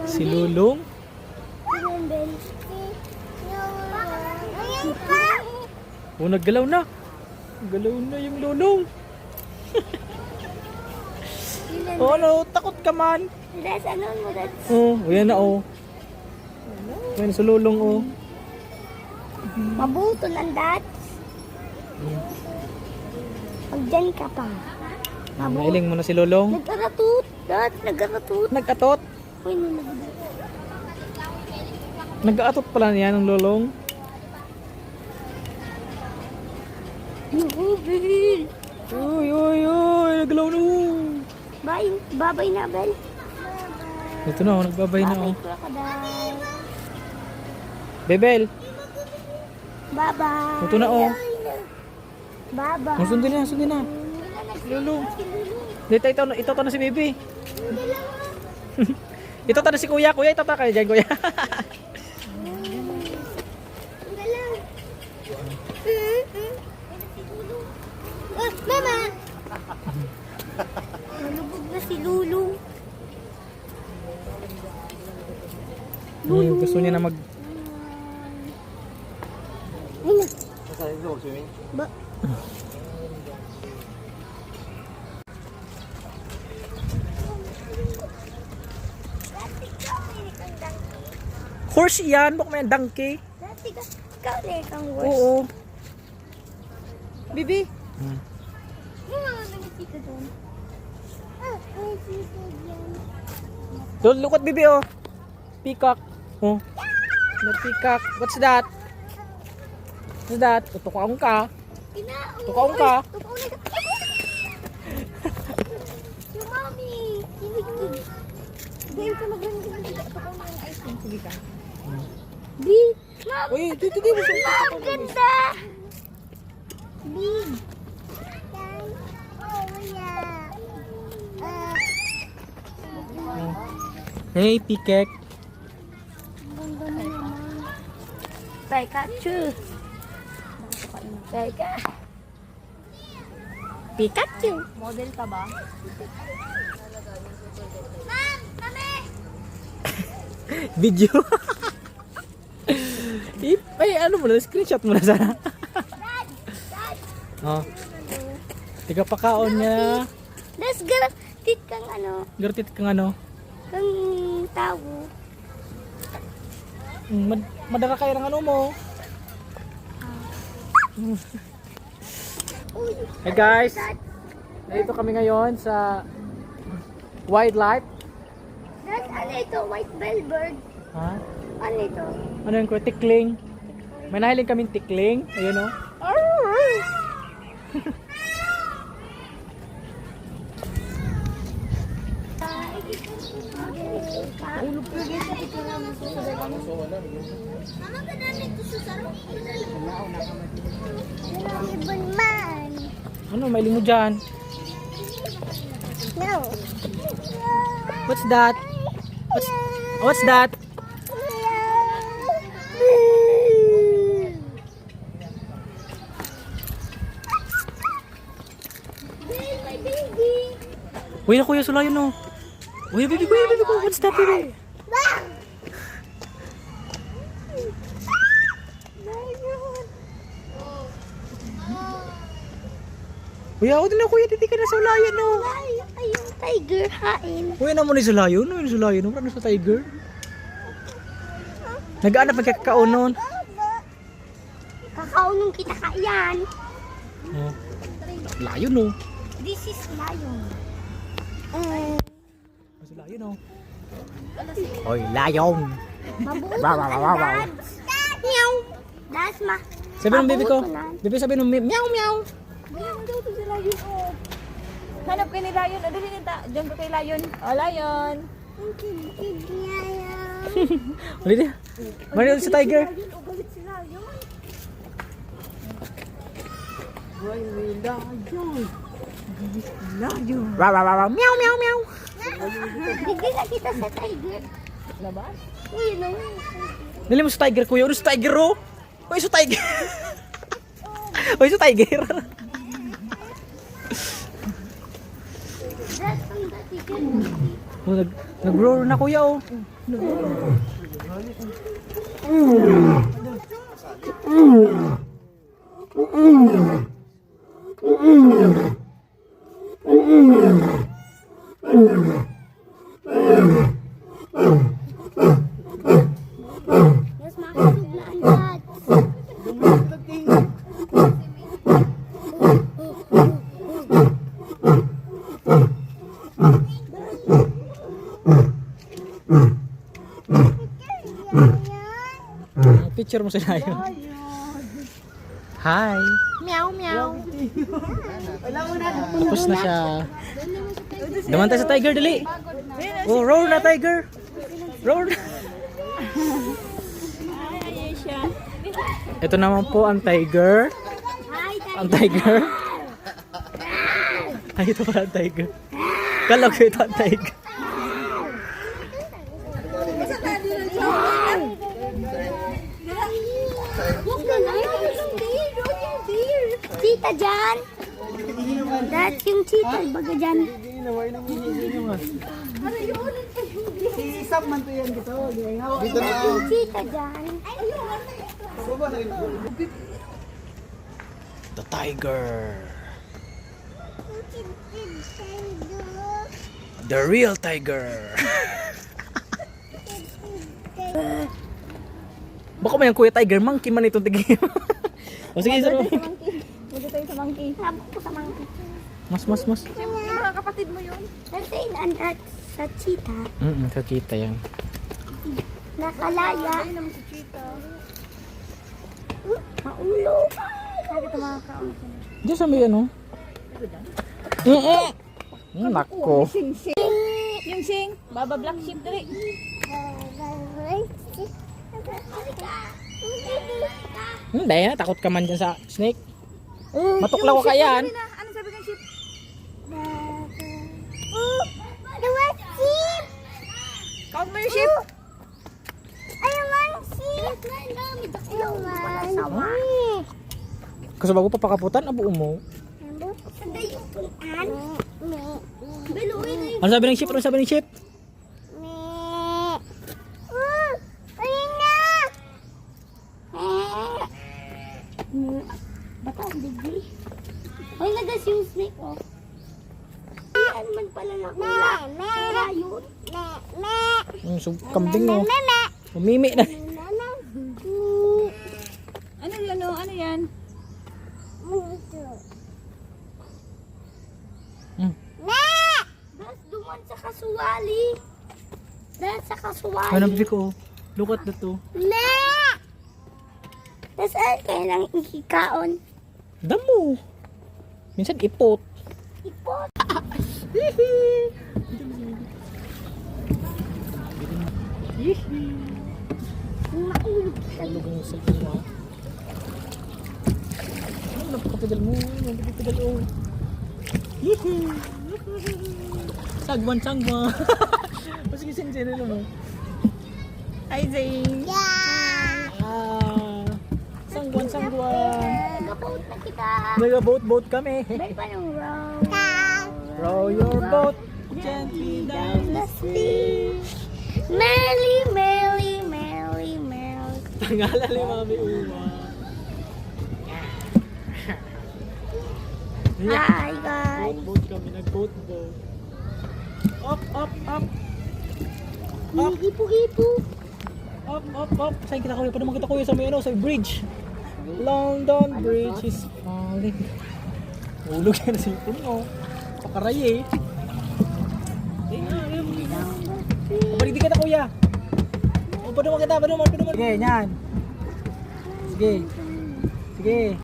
Si Lulong. Oh, naggalaw na. Galaw na yung Lulong. Oh, no, takot ka man. That's ano mo, that's... Oh, yan na oh. Yan si Lulong oh. Mabuto ng dats. Pag dyan ka pa. Nailing mo na si Lulong. Nag-aratut. Dats, nag-aratut. Nag-atot. Uy, nag-aratut. Nag-aatot pala niya ng Lulong. Yuhu, Bill. Uy, uy, uy. Nagalaw na oh. Bye. Babay na, Bel. Ito na oh, nagbabay na oh. Babay, crocodile. Bebel. Bye-bye. Ito na oh. Bye-bye. Oh, sundin na, sundin na. Lulong. Dito, ito na si Bibi. Ito na si Kuya. Kuya, ito kayo dyan, Kuya. Mama! Nalubog na si Lulong. Gusto niya na mag... Ba? Horse yan. Baka may donkey. Dati ka, ikaw na ikang worst. Oo. Bibi. Mga nangiti ka doon. Ay, sito dyan. Don't look at Bibi oh. Peacock. Oh. The peacock. What's that? What's that? Tutukaon ka. Tukaon ka. Tukaon na ka. Yung mami. Kinig. Dahil ka magandang tukaon na yung ice cream. Sige ka. Big. Uy, dito. Ang ganda. Big. Oh, yeah. Hey, peacock. Ganda mo naman. Pikachu. Pikachu. Model ka ba? Ma'am! Mami! Video. Ay, ano mo na? Screenshot mo na sana. Dad! Dad! Oh. Tiga pakaon niya. Das garatit kang ano, Gartit kang ano. kang tao. Madara kayo ng ano mo. Uy! Hey guys. Dito kami ngayon sa wildlife. Dad, ano ito? White bellbird. Ha? Ano ito? Ano yung kuya? Tikling. May nahiling kaming tikling. Ayun o. Ulog ko guys, sa ito namin sa Mama, ganun ito sa sarong. Ibon man. Ano? Mailing mo dyan. No. What's that? What's that? My baby. Uy na kuya, sulayan o. Uy, baby ko. What's that, baby? Uy, ako din na kuya, titi ka na sa ulayan o. Ay, yung tiger hain. Uy, na mo ni sulayan. Uy, na sulayan o. Parang sa tiger. Nag-aanap magkakakaon nun. Kakaunong kita ka yan. Oh. Layo no. This is lion. Layo no. Oy, layon. Mabuto Wow, wow, wow, wow. dads. Meow. Dads ma. Sabi ng baby ko. Mabuto na. Baby sabi ng meow meow. Bayan daw ito si Lion, oh. Hanap kayo ni Lion. O, dali nita. Diyan ko kay Lion. O, Lion. Ulit niya. Mali ulit sa tiger. Lion, o, galit si Lion. Why, may Lion. Lion. Wow, wow, wow. Meow meow meow. Bigyan na kita sa tiger. Labas? Uy, no. Nili mo sa tiger kuya. Ano sa tiger oh? Uy, sa tiger. Uy, sa tiger. Oh, nag-roar na kuya oh. Yes, makakasuglaan dad. Picture mo sila yun. Hi. Meow, meow. Tapos na siya. Naman tayo sa tiger, dali. Oh, roar na tiger. Roar na. Ayan siya. Ito naman po ang tiger. Hi, Ang tiger. Ay, ito pala ang tiger. Kala ko ito ang tiger. Huwag na lang. Yung deer. Yung deer. Cheetah dyan. That's yung cheetah. Baga dyan. Si Sam man to yan dito. That's yung cheetah dyan. The tiger. The real tiger. Baka may ang kuya tiger, monkey man itong tigil. O sige, sir. Dito tayo sa monkey. Sabok ko sa monkey. Mas. Yung mga kapatid mo yun. That's in sa cheetah. Kakita yan. Nakalaya. Ayun naman si Cheetah. Maulo. Sabi ito mga kaon. Diyan sa may ano? Nako. Yung sing, Baba Black Sheep dali. Hindi na, takot ka man dyan sa snake. Matuklaw ka yan. Ano sabi ng sheep? Sheep! Count mo yung sheep. Ayaw sheep! Ayaw Kasi bago pa pakaputan, abuo mo. Ano sabi ng sheep? Ano sabi ng sheep? Baka ang digri. Ay, nagas yung snake, oh. Yan man pala nakula. Ayun. Kambing mo. Umimi na. Ano yan? Ano yan? Das duman sa kasuwali. Das sa kasuwali. Ano bibi ko? Look at that to. Das ay kailang ikikaon. Damo. Minsan ipot. Ipot. Maulog ka. Tulog ang cellphone mo. Ano napakapidal mo? Napakapidal mo. Sagwan. Sige, sinsin mo. Hi, Zane. Sangguan. Nag-boat na kita. Nag-boat kami. May panong row. Row your boat gently down the sea. Merrily, merrily, merrily, merrily. Tangala ni Mami Uma. Hi, guys. Boat kami, nag-boat. Up. Ipu-ipu. Up. Saan kita kuya? Paano makita kuya sa may sa bridge? London Bridge is falling. Ulog yan sa ipon mo. Pakaray eh. Balik di kita kuya. O, paano makita? Sige, yan. Sige.